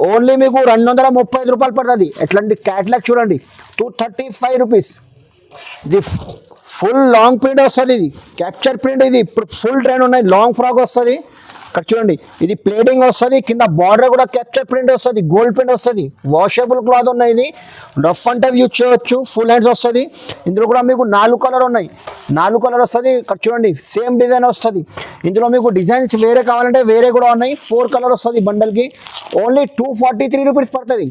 ఓన్లీ మీకు 235 రూపాయలు పడుతుంది. ఎట్లాంటి క్యాట్లాగ్ చూడండి, 235 రూపీస్. ఇది ఫుల్ లాంగ్ ప్రింట్ వస్తుంది. ఇది క్యాప్చర్ ప్రింట్. ఇది ఇప్పుడు ఫుల్ ట్రెండ్ ఉన్నాయి. లాంగ్ ఫ్రాక్ వస్తుంది. ఇక్కడ చూడండి, ఇది ప్లేటింగ్ వస్తుంది, కింద బార్డర్ కూడా క్యాప్చర్ ప్రింట్ వస్తుంది, గోల్డ్ ప్రింట్ వస్తుంది. వాషబుల్ క్లాత్ ఉన్నాయి. ఇది రఫ్ అంటే యూజ్ చేయవచ్చు. ఫుల్ హ్యాండ్స్ వస్తుంది. ఇందులో కూడా మీకు 4 కలర్ ఉన్నాయి. 4 కలర్ వస్తుంది. ఇక్కడ చూడండి, సేమ్ డిజైన్ వస్తుంది. ఇందులో మీకు డిజైన్స్ వేరే కావాలంటే వేరే కూడా ఉన్నాయి. 4 కలర్ వస్తుంది బండల్కి. ఓన్లీ 243 రూపీస్ పడుతుంది,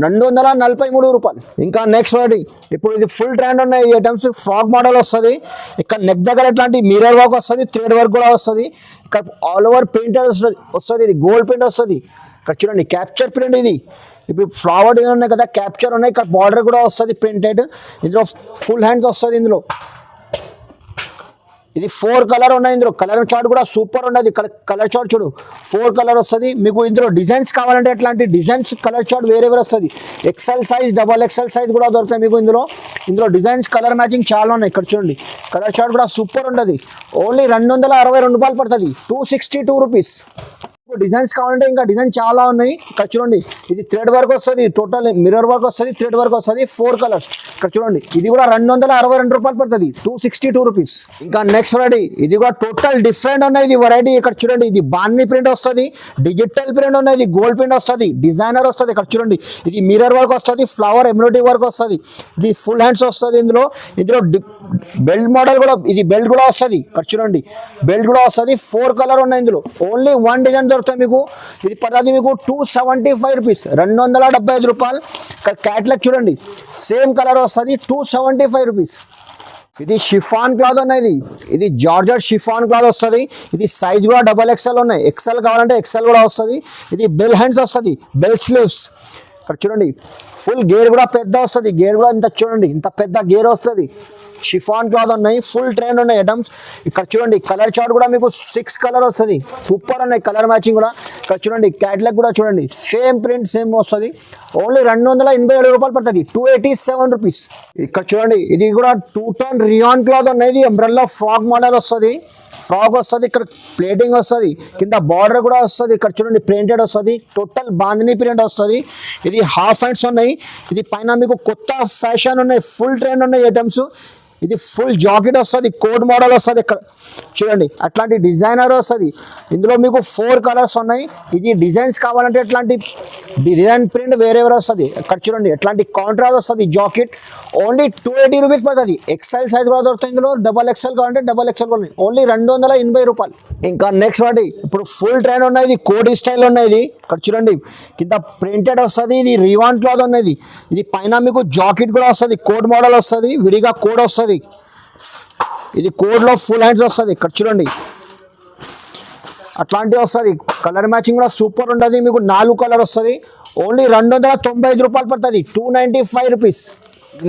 243 రూపాయలు. ఇంకా నెక్స్ట్ వాటి ఇప్పుడు ఇది ఫుల్ ట్రెండ్ ఉన్నాయి. ఈ ఐటమ్స్ ఫ్రాక్ మోడల్ వస్తుంది. ఇక్కడ నెక్ దగ్గర ఎట్లాంటి మిర్రర్ వర్క్ వస్తుంది, థ్రెడ్ వర్క్ కూడా వస్తుంది. ఇక్కడ ఆల్ ఓవర్ ప్రింటెడ్ వస్తుంది. ఇది గోల్డ్ ప్రింట్ వస్తుంది. ఇక్కడ చూడండి, క్యాప్చర్ ప్రింట్. ఇది ఇప్పుడు ఫ్లవర్ డిజైన్ ఉన్నాయి కదా, క్యాప్చర్ ఉన్నాయి. ఇక్కడ బార్డర్ కూడా వస్తుంది ప్రింటెడ్. ఇందులో ఫుల్ హ్యాండ్స్ వస్తుంది. ఇందులో ఇది 4 కలర్ ఉన్నాయి. ఇందులో కలర్ చార్ట్ కూడా సూపర్ ఉన్నది. కలర్ చార్ట్ చూడు, 4 కలర్ వస్తుంది. మీకు ఇందులో డిజైన్స్ కావాలంటే ఎట్లాంటి డిజైన్స్ కలర్ చార్ట్ వేరే వస్తుంది. XL సైజ్, XXL సైజ్ కూడా దొరుకుతాయి మీకు. ఇందులో డిజైన్స్ కలర్ మ్యాచింగ్ చాలా ఉన్నాయి. ఇక్కడ చూడండి, కలర్ చార్ట్ కూడా సూపర్ ఉంటుంది. ఓన్లీ 262 రూపాయలు పడుతుంది, 262 రూపీస్. డిజైన్స్ కావాలంటే ఇంకా డిజైన్ చాలా ఉన్నాయి. ఇక్కడ చూడండి, ఇది థ్రెడ్ వర్క్ వస్తుంది, టోటల్ మిర్రర్ వర్క్ వస్తుంది, థ్రెడ్ వర్క్ వస్తుంది. 4 కలర్స్. ఇక్కడ చూడండి, ఇది కూడా 262 రూపాయలు పడుతుంది, 262 రూపీస్. ఇంకా నెక్స్ట్ వెరైటీ, ఇది కూడా టోటల్ డిఫరెంట్ ఉన్నాయి. ఇది వెరైటీ ఇక్కడ చూడండి, ఇది బాన్ని ప్రింట్ వస్తుంది, డిజిటల్ ప్రింట్ ఉన్నాయి, ఇది గోల్డ్ ప్రింట్ వస్తుంది, డిజైనర్ వస్తుంది. ఇక్కడ చూడండి, ఇది మిర్రర్ వర్క్ వస్తుంది, ఫ్లవర్ ఎంబ్రాయిడరీ వర్క్ వస్తుంది. ఇది ఫుల్ హ్యాండ్స్ వస్తుంది. ఇందులో బెల్ట్ మోడల్ కూడా, ఇది బెల్ట్ కూడా వస్తుంది. ఇక్కడ చూడండి, బెల్ట్ కూడా వస్తుంది. 4 కలర్ ఉన్నాయి. ఇందులో ఓన్లీ 1 డిజైన్ దొరుకుతాయి మీకు. ఇది పడుతుంది మీకు 275 రూపీస్, 275 రూపాయలు. ఇక్కడ క్యాట్లాగ్ చూడండి, సేమ్ కలర్ వస్తుంది, 275 రూపీస్. ఇది షిఫాన్ క్లాత్ ఉన్నది. ఇది జార్జెట్ షిఫాన్ క్లాత్ వస్తుంది. ఇది సైజ్ కూడా XXL ఉన్నాయి. XL కావాలంటే XL కూడా వస్తుంది. ఇది బెల్ హ్యాండ్స్ వస్తుంది, బెల్ స్లీవ్స్. ఇక్కడ చూడండి, ఫుల్ గేర్ కూడా పెద్ద వస్తుంది. గేర్ కూడా ఇంత చూడండి, ఇంత పెద్ద గేర్ వస్తుంది. షిఫాన్ క్లాత్ ఉన్నాయి, ఫుల్ ట్రెండ్ ఉన్నాయి ఐటమ్స్. ఇక్కడ చూడండి, కలర్ చార్ట్ కూడా మీకు 6 కలర్ వస్తుంది, సూపర్ ఉన్నాయి. కలర్ మ్యాచింగ్ కూడా. ఇక్కడ చూడండి, క్యాట్లాగ్ కూడా చూడండి, సేమ్ ప్రింట్ సేమ్ వస్తుంది. ఓన్లీ 287 రూపాయలు పడుతుంది, 287 రూపీస్. ఇక్కడ చూడండి, ఇది కూడా 2 టోన్ రియాన్ క్లాత్ ఉన్నాయి. ఇది అంబ్రెల్లా ఫ్రాక్ మోడల్ వస్తుంది. ఫ్రాక్ వస్తుంది, ఇక్కడ ప్లేటింగ్ వస్తుంది, కింద బార్డర్ కూడా వస్తుంది. ఇక్కడ చూడండి, ప్రింటెడ్ వస్తుంది, టోటల్ బాందిని ప్రింట్ వస్తుంది. ఇది హాఫ్ హ్యాండ్స్ ఉన్నాయి. ఇది పైన మీకు కొత్త ఫ్యాషన్ ఉన్నాయి, ఫుల్ ట్రెండ్ ఉన్నాయి ఐటమ్స్. ఇది ఫుల్ జాకెట్ వస్తుంది, కోడ్ మోడల్ వస్తుంది. ఇక్కడ చూడండి, అట్లాంటి డిజైనర్ వస్తుంది. ఇందులో మీకు 4 కలర్స్ ఉన్నాయి. ఇది డిజైన్స్ కావాలంటే ఎట్లాంటి డిజైన్ ప్రింట్ వేరే వస్తుంది. ఇక్కడ చూడండి, ఎట్లాంటి కాంట్రాస్ట్ వస్తుంది. జాకెట్ ఓన్లీ 280 రూపీస్ పడుతుంది. XL సైజ్ కూడా దొరుకుతుంది. ఇందులో XXL కావాలంటే XXL ఉన్నాయి. ఓన్లీ 280 రూపాయలు. ఇంకా నెక్స్ట్ వాటి ఇప్పుడు ఫుల్ ట్రెండ్ ఉన్నాయి. ఇది కోడి స్టైల్ ఉన్నాయి. ఇది ఇక్కడ చూడండి, కింద ప్రింటెడ్ వస్తుంది. ఇది రివాన్ క్లాత్ ఉన్నది. ఇది పైన మీకు జాకెట్ కూడా వస్తుంది, కోడ్ మోడల్ వస్తుంది, విడిగా కోడ్ వస్తుంది. ఇది కోడ్లో ఫుల్ హ్యాండ్స్ వస్తుంది. ఇక్కడ చూడండి, అట్లాంటివి వస్తుంది. కలర్ మ్యాచింగ్ కూడా సూపర్ ఉంటుంది. మీకు 4 కలర్ వస్తుంది. ఓన్లీ 295 రూపాయలు పడుతుంది, 295 రూపీస్.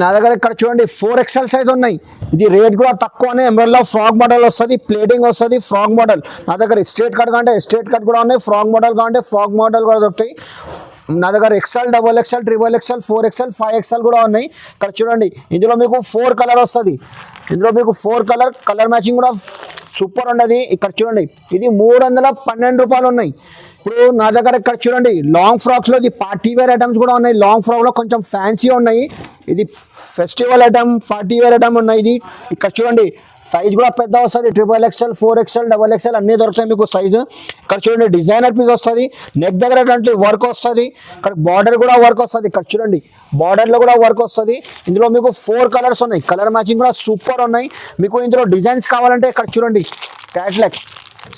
నా దగ్గర ఇక్కడ చూడండి 4XL సైజ్ ఉన్నాయి. ఇది రేట్ కూడా తక్కువనే. ఎంబ్రెల్లా ఫ్రాక్ మోడల్ వస్తుంది, ప్లేటింగ్ వస్తుంది, ఫ్రాక్ మోడల్. నా దగ్గర స్ట్రేట్ కట్ కంటే స్ట్రేట్ కట్ కూడా ఉన్నాయి, ఫ్రాక్ మోడల్ కావాలంటే ఫ్రాక్ మోడల్ కూడా దొరుకుతాయి. నా దగ్గర XL, XXL, XXL, 4XL, 5XL కూడా ఉన్నాయి. ఇక్కడ చూడండి, ఇందులో మీకు 4 కలర్ వస్తుంది. ఇందులో మీకు 4 కలర్ మ్యాచింగ్ కూడా సూపర్ ఉండదు. ఇక్కడ చూడండి, ఇది 312 రూపాయలు ఉన్నాయి. ఇప్పుడు నా దగ్గర ఇక్కడ చూడండి, లాంగ్ ఫ్రాక్స్లో ఇది పార్టీ వేర్ ఐటమ్స్ కూడా ఉన్నాయి. లాంగ్ ఫ్రాక్లో కొంచెం ఫ్యాన్సీ ఉన్నాయి. ఇది festival item, party wear item ఉన్నాయి. ఇది ఇక్కడ చూడండి, సైజ్ కూడా పెద్ద వస్తుంది. XXL, 4XL, XXL అన్నీ దొరుకుతాయి మీకు సైజు. ఇక్కడ చూడండి, డిజైనర్ పీస్ వస్తుంది. నెక్ దగ్గర అట్లాంటి వర్క్ వస్తుంది. ఇక్కడ బార్డర్ కూడా వర్క్ వస్తుంది. ఇక్కడ చూడండి, బార్డర్లో కూడా వర్క్ వస్తుంది. ఇందులో మీకు 4 కలర్స్ ఉన్నాయి. కలర్ మ్యాచింగ్ కూడా సూపర్ ఉన్నాయి. మీకు ఇందులో డిజైన్స్ కావాలంటే ఇక్కడ చూడండి, క్యాట్లాగ్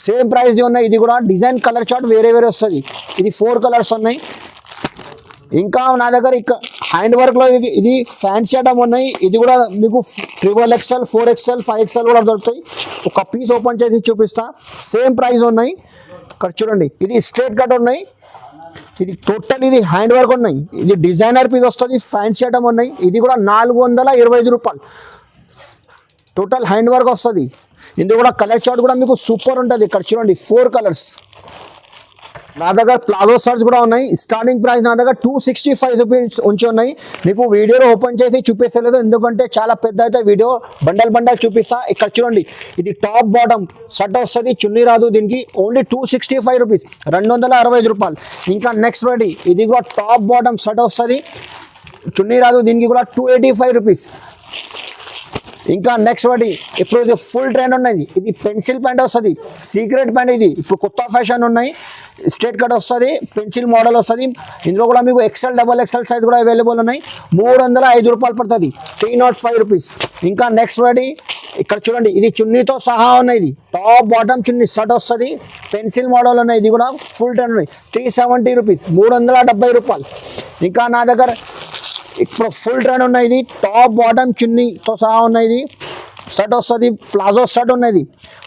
సేమ్ ప్రైస్ ఉన్నాయి. ఇది కూడా డిజైన్ కలర్ చార్ట్ వేరే వస్తుంది. ఇది 4 కలర్స్ ఉన్నాయి. ఇంకా నా దగ్గర ఇక్కడ హ్యాండ్ వర్క్ లో ఇది ఫ్యాన్సీ ఐటమ్ ఉన్నాయి. ఇది కూడా మీకు 3XL 4XL 5XL కూడా దొరుకుతాయి. ఒక పీస్ ఓపెన్ చేసి చూపిస్తా. సేమ్ ప్రైస్ ఉన్నాయి. ఇక్కడ చూడండి, ఇది స్ట్రేట్ కట్ ఉన్నాయి. ఇది టోటల్ ఇది హ్యాండ్ వర్క్ ఉన్నాయి. ఇది డిజైనర్ పీస్ వస్తుంది. ఫ్యాన్సీ ఐటమ్ ఉన్నాయి. ఇది కూడా 425 రూపాయలు టోటల్ హ్యాండ్ వర్క్ వస్తుంది. ఇందులో కూడా కలర్ చార్ట్ కూడా మీకు సూపర్ ఉంటుంది. ఇక్కడ చూడండి 4 కలర్స్. నా దగ్గర ప్లాజో షర్ట్స్ కూడా ఉన్నాయి. స్టార్టింగ్ ప్రైస్ నా దగ్గర 265 రూపీస్ ఉంచి ఉన్నాయి. మీకు వీడియోలో ఓపెన్ చేసి చూపిస్తలేదు, ఎందుకంటే చాలా పెద్ద అయితే వీడియో బండల్ చూపిస్తా. ఇక్కడ చూడండి, ఇది టాప్ బాటమ్ షర్ట్ వస్తుంది, చున్నీ రాదు. దీనికి ఓన్లీ 265 రూపీస్, 265 రూపాయలు. ఇంకా నెక్స్ట్ రెడీ, ఇది కూడా టాప్ బాటమ్ షర్ట్ వస్తుంది, చున్నీ రాదు. దీనికి కూడా 285 రూపీస్. ఇంకా నెక్స్ట్ వాటి ఇప్పుడు ఇది ఫుల్ ట్రెండ్ ఉన్నది. ఇది పెన్సిల్ ప్యాంట్ వస్తుంది, సీక్రెట్ ప్యాంట్. ఇది ఇప్పుడు కొత్త ఫ్యాషన్ ఉన్నాయి. స్ట్రేట్ కట్ వస్తుంది, పెన్సిల్ మోడల్ వస్తుంది. ఇందులో కూడా మీకు XL XXL సైజ్ కూడా అవైలబుల్ ఉన్నాయి. 305 రూపాయలు పడుతుంది, 305 రూపీస్. ఇంకా నెక్స్ట్ వాటి ఇక్కడ చూడండి, ఇది చున్నీతో సహా ఉన్నాయి. ఇది టాప్ బాటమ్ చున్నీ షర్ట్ వస్తుంది, పెన్సిల్ మోడల్ ఉన్నాయి. ఇది కూడా ఫుల్ ట్రెండ్ ఉన్నాయి, 370 రూపీస్, 370 రూపాయలు. ఇంకా నా దగ్గర ఇప్పుడు ఫుల్ ట్రెండ్ ఉన్నాయి. ఇది టాప్ బాటమ్ చున్నీతో సహా ఉన్నాయి. షర్ట్ వస్తుంది, ప్లాజో షర్ట్ ఉన్నది,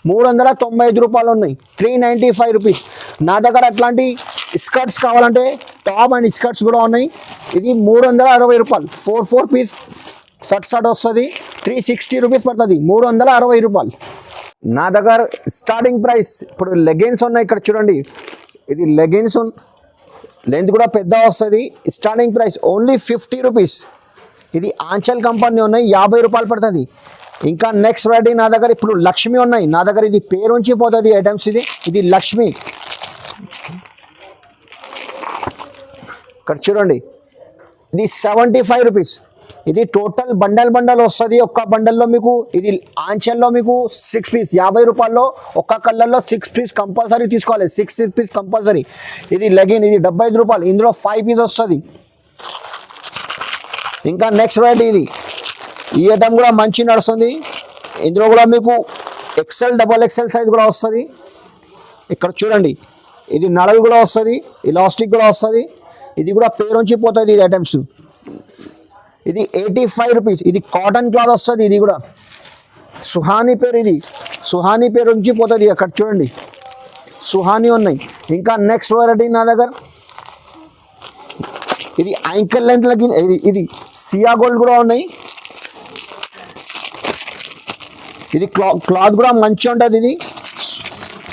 395 రూపాయలు ఉన్నాయి, 395 రూపీస్. నా దగ్గర అట్లాంటి స్కర్ట్స్ కావాలంటే టాప్ అండ్ స్కర్ట్స్ కూడా ఉన్నాయి. ఇది 360 రూపాయలు, 4 పీస్ షర్ట్ వస్తుంది, 360 రూపీస్ పడుతుంది, 360 రూపాయలు. నా దగ్గర స్టార్టింగ్ ప్రైస్ ఇప్పుడు లెగిన్స్ ఉన్నాయి. ఇక్కడ చూడండి, ఇది లెగిన్స్ లెంత్ కూడా పెద్ద వస్తుంది. Starting price only 50 rupees. ఇది ఆంచల్ కంపెనీ ఉన్నాయి, 50 రూపాయలు పడుతుంది. ఇంకా నెక్స్ట్ వెరైటీ నా దగ్గర ఇప్పుడు లక్ష్మి ఉన్నాయి. నా దగ్గర ఇది పేరు ఉంచి పోతుంది ఐటమ్స్. ఇది లక్ష్మి. ఇక్కడ చూడండి, ఇది 75 రూపీస్. ఇది టోటల్ బండల్ వస్తుంది. ఒక్క బండల్లో మీకు ఇది ఆంచల్లో మీకు 6 పీస్ 50 రూపాయల్లో. ఒక్క కలర్లో 6 పీస్ కంపల్సరీ తీసుకోవాలి, 6 పీస్ కంపల్సరీ. ఇది లెగిన్, ఇది 75 రూపాయలు. ఇందులో 5 పీస్ వస్తుంది. ఇంకా నెక్స్ట్ వెరైటీ ఇది, ఈ ఐటమ్ కూడా మంచి నడుస్తుంది. ఇందులో కూడా మీకు XL XXL సైజ్ కూడా వస్తుంది. ఇక్కడ చూడండి, ఇది నడలు కూడా వస్తుంది, ఇలాస్టిక్ కూడా వస్తుంది. ఇది కూడా పేరు ఉంచి పోతుంది ఇది ఐటమ్స్. ఇది 85 రూపీస్. ఇది కాటన్ క్లాత్ వస్తుంది. ఇది కూడా సుహానీ పేరు, ఇది సుహానీ పేరు ఉంచి పోతుంది. అక్కడ చూడండి సుహానీ ఉన్నాయి. ఇంకా నెక్స్ట్ వెరైటీ నా దగ్గర ఇది యాంకిల్ లెంత్ లకి ఇది సియా గోల్డ్ కూడా ఉన్నాయి. ఇది క్లాత్ కూడా మంచిగా ఉంటుంది. ఇది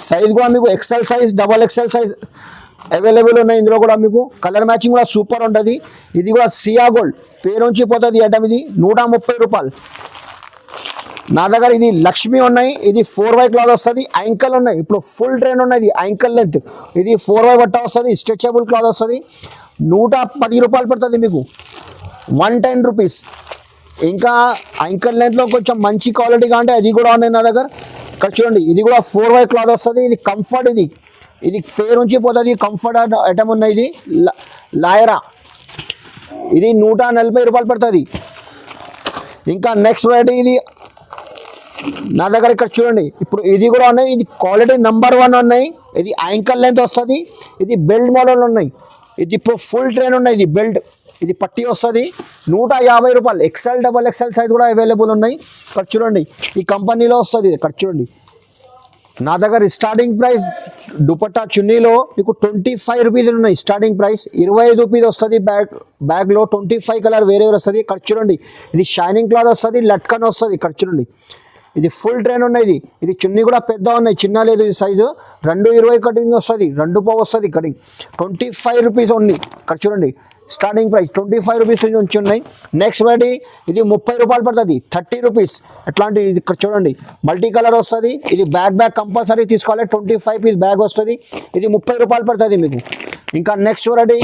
సైజ్ కూడా మీకు XL size XXL size available ఉన్నాయి. ఇందులో కూడా మీకు కలర్ మ్యాచింగ్ కూడా సూపర్ ఉంటుంది. ఇది కూడా సియా గోల్డ్ పేరు ఉంచి పోతుంది ఐటమ్. ఇది 130 రూపాయలు. నా దగ్గర ఇది లక్ష్మి ఉన్నాయి. ఇది 4Y క్లాత్ వస్తుంది, యాంకల్ ఉన్నాయి. ఇప్పుడు ఫుల్ ట్రెండ్ ఉన్నది యాంకల్ లెంత్. ఇది 4Y బట్ట వస్తుంది, స్ట్రెచబుల్ క్లాత్ వస్తుంది, 110 రూపాయలు పడుతుంది మీకు, 110 రూపీస్. ఇంకా యాంకల్ లెంత్లో కొంచెం మంచి క్వాలిటీ కావాలంటే అది కూడా ఉన్నాయి నా దగ్గర. ఇక్కడ చూడండి, ఇది కూడా 4Y క్లాత్ వస్తుంది. ఇది కంఫర్ట్, ఇది పేరు ఉంచి పోతుంది, కంఫర్ట్ ఐటమ్ ఉన్నాయి. ఇది లాయరా, ఇది 140 రూపాయలు పడుతుంది. ఇంకా నెక్స్ట్ వెరైటీ ఇది నా దగ్గర ఇక్కడ చూడండి, ఇప్పుడు ఇది కూడా ఉన్నాయి. ఇది క్వాలిటీ నెంబర్ 1 ఉన్నాయి. ఇది యాంకల్ లెంత్ వస్తుంది. ఇది బెల్ట్ మోడల్ ఉన్నాయి. ఇది ఇప్పుడు ఫుల్ ట్రైన్ ఉన్నాయి. ఇది బెల్ట్, ఇది పట్టి వస్తుంది, 150 రూపాయలు. XL XXL సైజ్ కూడా అవైలబుల్ ఉన్నాయి. ఇక్కడ చూడండి, ఈ కంపెనీలో వస్తుంది. ఇక్కడ చూడండి, నా దగ్గర స్టార్టింగ్ ప్రైస్ దుపట్టా చున్నీలో మీకు 25 రూపీస్ ఉన్నాయి. స్టార్టింగ్ ప్రైస్ 25 రూపీస్ వస్తుంది. బ్యాగ్లో 25 కలర్ వేరే వస్తుంది. ఇక్కడ చూడండి, ఇది షైనింగ్ క్లాత్ వస్తుంది, లట్కన్ వస్తుంది. ఇక్కడ చూడండి, ఇది ఫుల్ ట్రైన్ ఉన్నాయి. ఇది చున్నీ కూడా పెద్ద ఉన్నాయి, చిన్న లేదు. ఇది సైజు 220 కటింగ్ వస్తుంది, 2 పావు వస్తుంది కటింగ్. 25 rupees only. ఇక్కడ చూడండి, స్టార్టింగ్ ప్రైస్ 25 రూపీస్ నుంచి ఉన్నాయి. నెక్స్ట్ వెరైటీ ఇది 30 రూపాయలు పడుతుంది, 30 రూపీస్. అట్లాంటి ఇది ఇక్కడ చూడండి, మల్టీ కలర్ వస్తుంది. ఇది బ్యాగ్ కంపల్సరీ తీసుకోవాలి, 25 పీస్ బ్యాగ్ వస్తుంది. ఇది 30 రూపాయలు పడుతుంది మీకు. ఇంకా నెక్స్ట్ వెరైటీ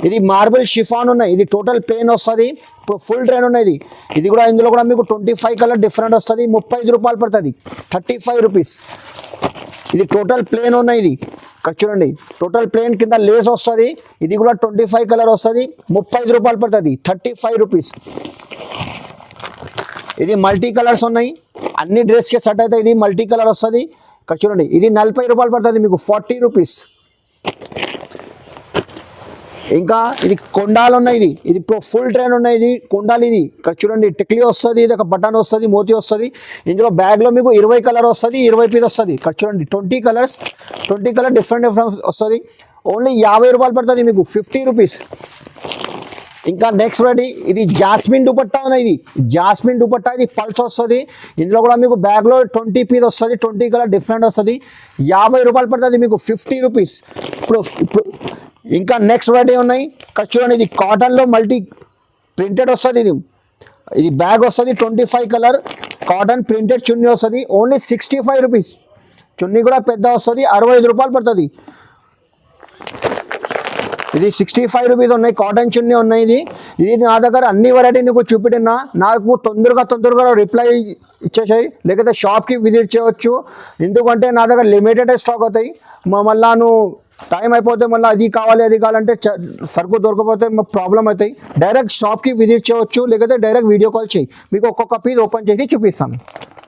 ఇది మార్బుల్ షిఫాన్ ఉన్నాయి. ఇది టోటల్ ప్లేన్ వస్తుంది. ఇప్పుడు ఫుల్ ట్రైన్ ఉన్నది. ఇది కూడా ఇందులో కూడా మీకు 25 కలర్ డిఫరెంట్ వస్తుంది, 35 రూపాయలు పడుతుంది, 35 రూపీస్. ఇది టోటల్ ప్లేన్ ఉన్నాయి. ఇది ఇక్కడ చూడండి, టోటల్ ప్లేన్ కింద లేస్ వస్తుంది. ఇది కూడా 25 కలర్ వస్తుంది, 35 రూపాయలు పడుతుంది, 35 రూపీస్. ఇది మల్టీ కలర్స్ ఉన్నాయి. అన్ని డ్రెస్కి సెట్ అయితే ఇది మల్టీ కలర్ వస్తుంది. ఇక్కడ చూడండి, ఇది 40 రూపాయలు పడుతుంది మీకు, 40 రూపీస్. ఇంకా ఇది కొండాలు ఉన్నాయి, ఇది ఇప్పుడు ఫుల్ ట్రైన్ ఉన్నాయి, ఇది కొండాలు. ఇది ఇక్కడ చూడండి టెక్లీ వస్తుంది, ఇది ఒక బటన్ వస్తుంది, మోతీ వస్తుంది. ఇందులో బ్యాగ్లో మీకు 20 కలర్ వస్తుంది, 20 పీస్ వస్తుంది. ఇక్కడ చూడండి 20 కలర్ డిఫరెంట్ వస్తుంది. ఓన్లీ 50 రూపాయలు పడుతుంది మీకు, 50 రూపీస్. ఇంకా నెక్స్ట్ రెడీ ఇది జాస్మిన్ దుపట్టా ఉన్నాయి, ఇది జాస్మిన్ దుపట్టా, ఇది పల్స్ వస్తుంది. ఇందులో కూడా మీకు బ్యాగ్లో 20 పీస్ వస్తుంది, 20 కలర్ డిఫరెంట్ వస్తుంది. 50 రూపాయలు పడుతుంది మీకు, 50 రూపీస్. ఇప్పుడు ఇంకా నెక్స్ట్ వెరైటీ ఉన్నాయి. ఇక్కడ చూడండి ఇది కాటన్లో మల్టీ ప్రింటెడ్ వస్తుంది. ఇది బ్యాగ్ వస్తుంది, 25 కలర్ కాటన్ ప్రింటెడ్ చున్నీ వస్తుంది. Only 65 rupees. చున్నీ కూడా పెద్ద వస్తుంది, 65 రూపాయలు పడుతుంది. ఇది 65 రూపీస్ ఉన్నాయి, కాటన్ చున్నీ ఉన్నాయి. ఇది నా దగ్గర అన్ని వెరైటీ నీకు చూపెట్టినా. నాకు తొందరగా రిప్లై ఇచ్చేసాయి, లేకపోతే షాప్కి విజిట్ చేయవచ్చు. ఎందుకంటే నా దగ్గర లిమిటెడ్ స్టాక్ అవుతాయి. మళ్ళీ నువ్వు టైం అయిపోతే మళ్ళీ అది కావాలంటే సరుకు దొరకపోతే ప్రాబ్లం అవుతాయి. డైరెక్ట్ షాప్కి విజిట్ చేయవచ్చు, లేకపోతే డైరెక్ట్ వీడియో కాల్ చేయి, మీకు ఒక్కొక్క పీస్ ఓపెన్ చేసి చూపిస్తాను.